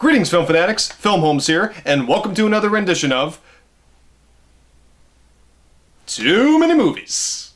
Greetings, film fanatics. Filmholmes here, and welcome to another rendition of Too Many Movies.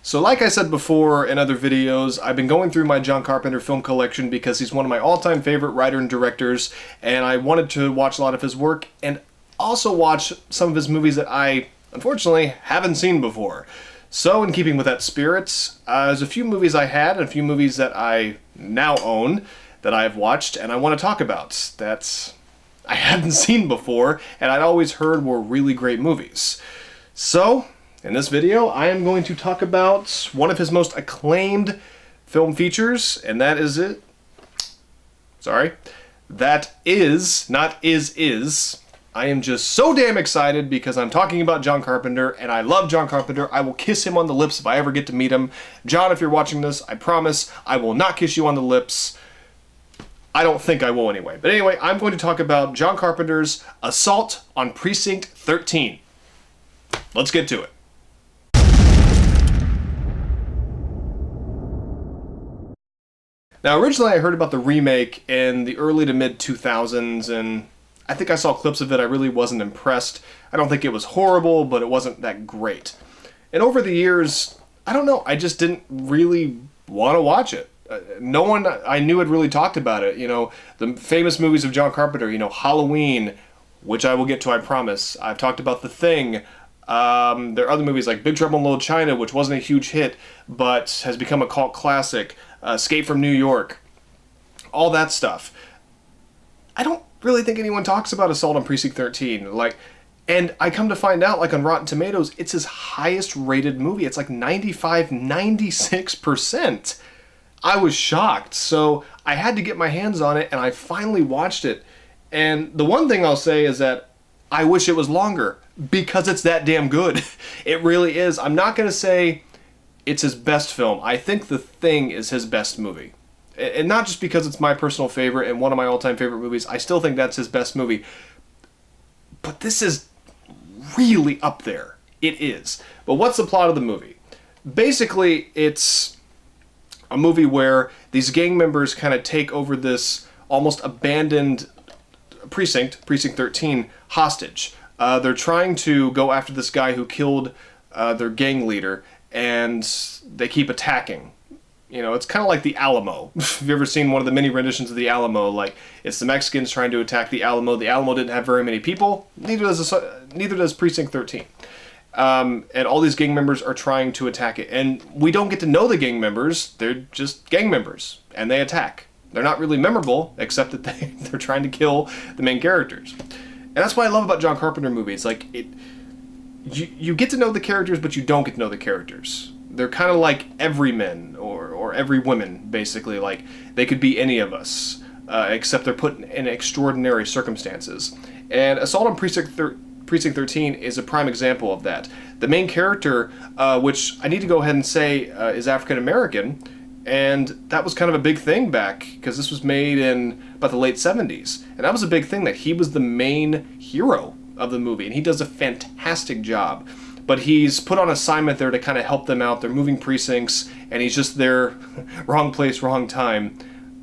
So like I said before in other videos, I've been going through my John Carpenter film collection because he's one of my all-time favorite writer and directors, and I wanted to watch a lot of his work and also watch some of his movies that I, unfortunately, haven't seen before. So in keeping with that spirit, there's a few movies I had and a few movies that I now own that I've watched and I want to talk about that I hadn't seen before and I'd always heard were really great movies. So in this video, I am going to talk about one of his most acclaimed film features, and that is it. Sorry. That is, not is. I am just so damn excited because I'm talking about John Carpenter, and I love John Carpenter. I will kiss him on the lips if I ever get to meet him. John, if you're watching this, I promise I will not kiss you on the lips. I don't think I will anyway. But anyway, I'm going to talk about John Carpenter's Assault on Precinct 13. Let's get to it. Now, originally I heard about the remake in the early to mid 2000s, and I think I saw clips of it. I really wasn't impressed. I don't think it was horrible, but it wasn't that great. And over the years, I don't know, I just didn't really want to watch it. No one I knew had really talked about it. You know, the famous movies of John Carpenter, you know, Halloween, which I will get to, I promise. I've talked about The Thing. There are other movies like Big Trouble in Little China, which wasn't a huge hit, but has become a cult classic. Escape from New York, all that stuff. I don't really think anyone talks about Assault on Precinct 13. And I come to find out, on Rotten Tomatoes, it's his highest rated movie. It's like 95, 96%. I was shocked, so I had to get my hands on it, and I finally watched it. And the one thing I'll say is that I wish it was longer, because it's that damn good. It really is. I'm not going to say it's his best film. I think The Thing is his best movie. And not just because it's my personal favorite and one of my all-time favorite movies. I still think that's his best movie. But this is really up there. It is. But what's the plot of the movie? Basically, it's a movie where these gang members kind of take over this almost abandoned Precinct 13, hostage. They're trying to go after this guy who killed their gang leader, and they keep attacking. You know, it's kind of like the Alamo. If you've ever seen one of the mini renditions of the Alamo, like, it's the Mexicans trying to attack the Alamo. The Alamo didn't have very many people. Neither does Precinct 13. And all these gang members are trying to attack it. And we don't get to know the gang members. They're just gang members, and they attack. They're not really memorable, except that they're trying to kill the main characters. And that's what I love about John Carpenter movies. Like, you get to know the characters, but you don't get to know the characters. They're kind of like everymen or every women, basically. Like, they could be any of us, except they're put in extraordinary circumstances. And Assault on Precinct 13 is a prime example of that. The main character, which I need to go ahead and say is African American, and that was kind of a big thing back, because this was made in about the late 70s. And that was a big thing, that he was the main hero of the movie, and he does a fantastic job. But he's put on assignment there to kind of help them out. They're moving precincts, and he's just there, wrong place, wrong time.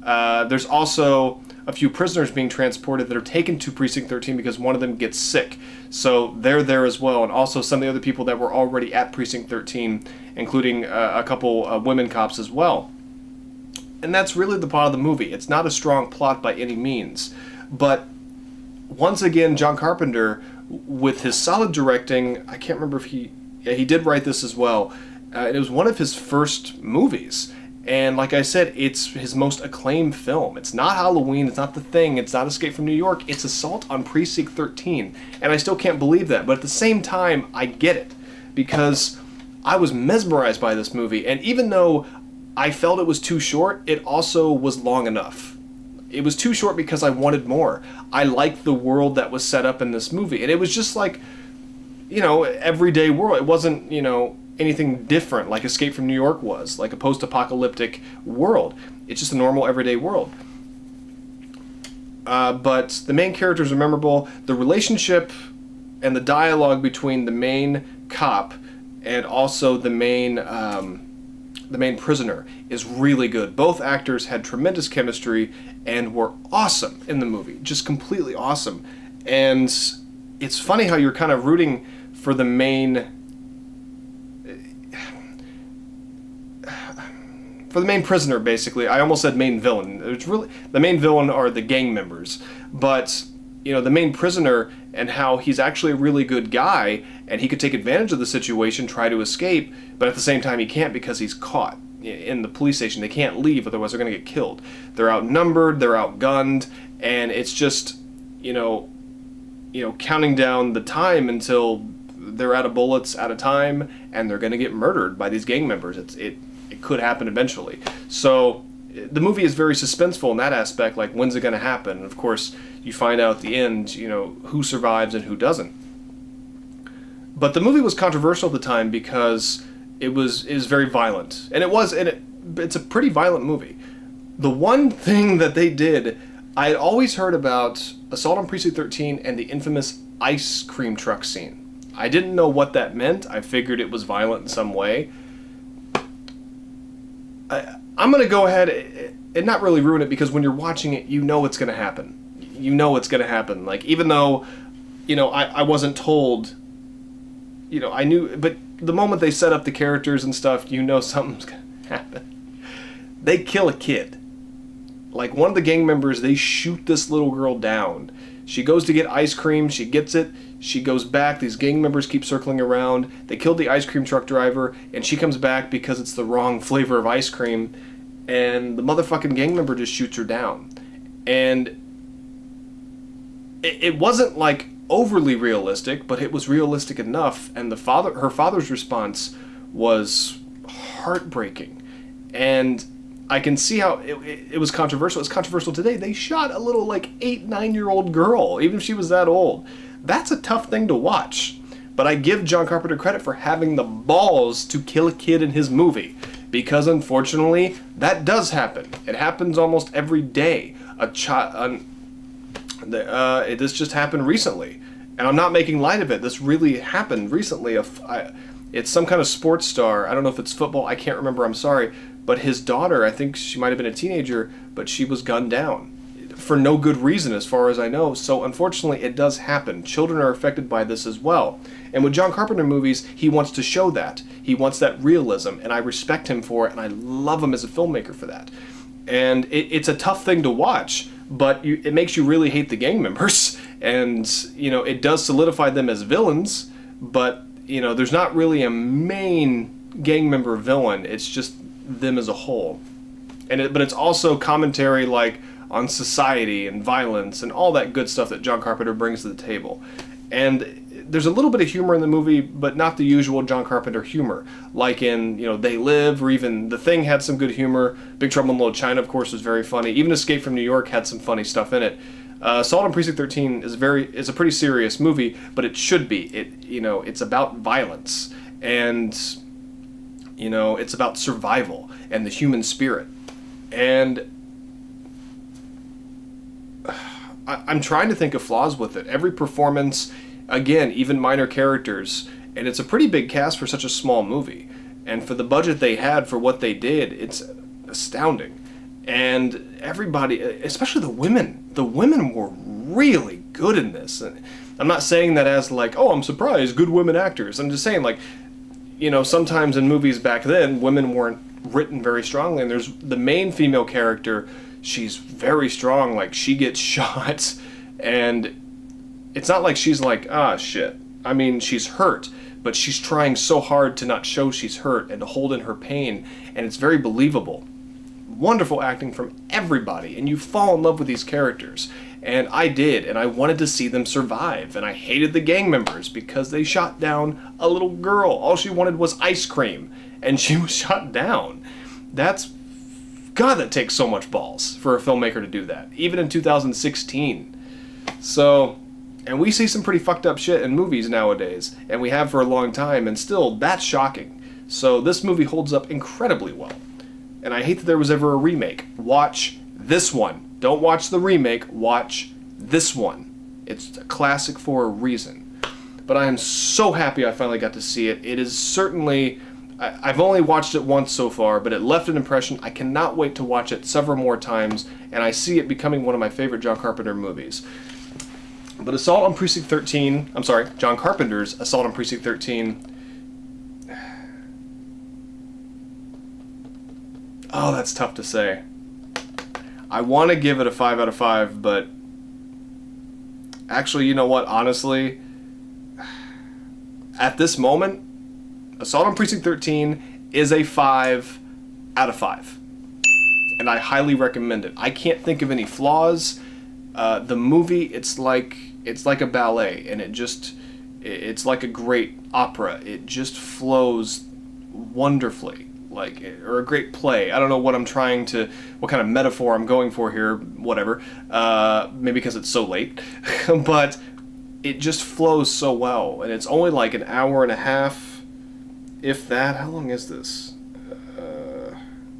There's also a few prisoners being transported that are taken to Precinct 13 because one of them gets sick. So they're there as well, and also some of the other people that were already at Precinct 13, including a couple women cops as well. And that's really the plot of the movie. It's not a strong plot by any means. But once again, John Carpenter, with his solid directing, I can't remember if he did write this as well. It was one of his first movies. And like I said, it's his most acclaimed film. It's not Halloween, it's not The Thing, it's not Escape from New York, it's Assault on Precinct 13. And I still can't believe that, but at the same time, I get it. Because I was mesmerized by this movie, and even though I felt it was too short, it also was long enough. It was too short because I wanted more. I liked the world that was set up in this movie, and it was just like, you know, everyday world. It wasn't, you know, anything different like Escape from New York was, like a post-apocalyptic world. It's just a normal, everyday world. But the main characters are memorable. The relationship and the dialogue between the main cop and also the main prisoner is really good. Both actors had tremendous chemistry and were awesome in the movie, just completely awesome. And it's funny how you're kind of rooting for the main prisoner, basically. I almost said main villain. It's really, the main villain are the gang members, but the main prisoner, and how he's actually a really good guy and he could take advantage of the situation, try to escape, but at the same time he can't because he's caught in the police station. They can't leave, otherwise they're going to get killed. They're outnumbered, they're outgunned, and it's just counting down the time until they're out of bullets at a time, and they're going to get murdered by these gang members. It could happen eventually. So the movie is very suspenseful in that aspect, like when's it going to happen? And of course, you find out at the end, who survives and who doesn't. But the movie was controversial at the time because it was very violent, and it's a pretty violent movie. The one thing that they did, I had always heard about Assault on Precinct 13 and the infamous ice cream truck scene. I didn't know what that meant. I figured it was violent in some way. I'm going to go ahead and not really ruin it, because when you're watching it, you know it's going to happen. You know it's going to happen. Like, even though, I wasn't told, I knew, but the moment they set up the characters and stuff, something's going to happen. They kill a kid. Like, one of the gang members, they shoot this little girl down. She goes to get ice cream, she gets it, she goes back, these gang members keep circling around, they killed the ice cream truck driver, and she comes back because it's the wrong flavor of ice cream, and the motherfucking gang member just shoots her down. And it wasn't like overly realistic, but it was realistic enough, and her father's response was heartbreaking. And I can see how it was controversial. It's controversial today. They shot a little 8-9-year-old girl, even if she was that old. That's a tough thing to watch. But I give John Carpenter credit for having the balls to kill a kid in his movie, because unfortunately that does happen. It happens almost every day. This just happened recently, and I'm not making light of it. This really happened recently. It's some kind of sports star. I don't know if it's football. I can't remember. I'm sorry. But his daughter, I think she might have been a teenager, but she was gunned down for no good reason as far as I know. So unfortunately it does happen. Children are affected by this as well. And with John Carpenter movies, he wants to show that. He wants that realism, and I respect him for it, and I love him as a filmmaker for that. And it's a tough thing to watch, but it makes you really hate the gang members. And, it does solidify them as villains, but, there's not really a main gang member villain. It's just them as a whole. But it's also commentary on society and violence and all that good stuff that John Carpenter brings to the table. And there's a little bit of humor in the movie, but not the usual John Carpenter humor, like in They Live, or even The Thing had some good humor. Big Trouble in Little China, of course, was very funny. Even Escape from New York had some funny stuff in it. Assault on Precinct 13 is a pretty serious movie, but it should be. It's about violence, and it's about survival and the human spirit. And I'm trying to think of flaws with it. Every performance, again, even minor characters, and it's a pretty big cast for such a small movie. And for the budget they had for what they did, it's astounding. And everybody, especially the women were really good in this. And I'm not saying that as I'm surprised, good women actors. I'm just saying sometimes in movies back then, women weren't written very strongly, and there's the main female character, she's very strong. She gets shot, and it's not like she's shit. I mean, she's hurt, but she's trying so hard to not show she's hurt and to hold in her pain, and it's very believable. Wonderful acting from everybody, and you fall in love with these characters. And I did, and I wanted to see them survive, and I hated the gang members because they shot down a little girl. All she wanted was ice cream, and she was shot down. God, that takes so much balls for a filmmaker to do that, even in 2016. So, and we see some pretty fucked up shit in movies nowadays, and we have for a long time, and still, that's shocking. So this movie holds up incredibly well. And I hate that there was ever a remake. Watch this one. Don't watch the remake, watch this one. It's a classic for a reason. But I am so happy I finally got to see it. It is certainly... I've only watched it once so far, but it left an impression. I cannot wait to watch it several more times, and I see it becoming one of my favorite John Carpenter movies. But Assault on Precinct 13... I'm sorry, John Carpenter's Assault on Precinct 13... Oh, that's tough to say. I want to give it a 5 out of 5, but actually, you know what? Honestly, at this moment, Assault on Precinct 13 is a 5 out of 5. And I highly recommend it. I can't think of any flaws. The movie, it's like a ballet, and it's like a great opera. It just flows wonderfully. Or a great play. I don't know what kind of metaphor I'm going for here, whatever. Maybe because it's so late. But it just flows so well. And it's only like an hour and a half, if that. How long is this?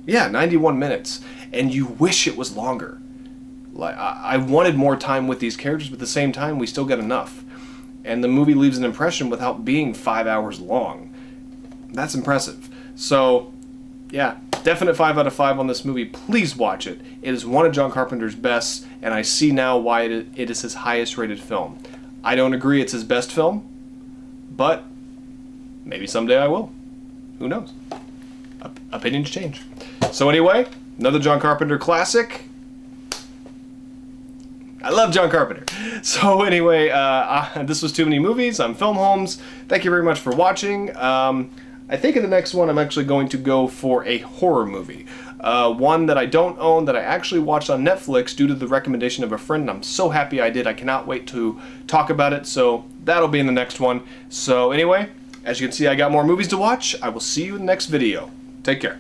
Yeah, 91 minutes. And you wish it was longer. I wanted more time with these characters, but at the same time, we still get enough. And the movie leaves an impression without being 5 hours long. That's impressive. So... yeah, definite 5 out of 5 on this movie. Please watch it. It is one of John Carpenter's best, and I see now why it is his highest rated film. I don't agree it's his best film, but maybe someday I will. Who knows? Opinions change. So anyway, another John Carpenter classic. I love John Carpenter. So anyway, this was Too Many Movies. I'm Filmholmes. Thank you very much for watching. I think in the next one I'm actually going to go for a horror movie. One that I don't own, that I actually watched on Netflix due to the recommendation of a friend, and I'm so happy I did. I cannot wait to talk about it, so that'll be in the next one. So anyway, as you can see, I got more movies to watch. I will see you in the next video. Take care.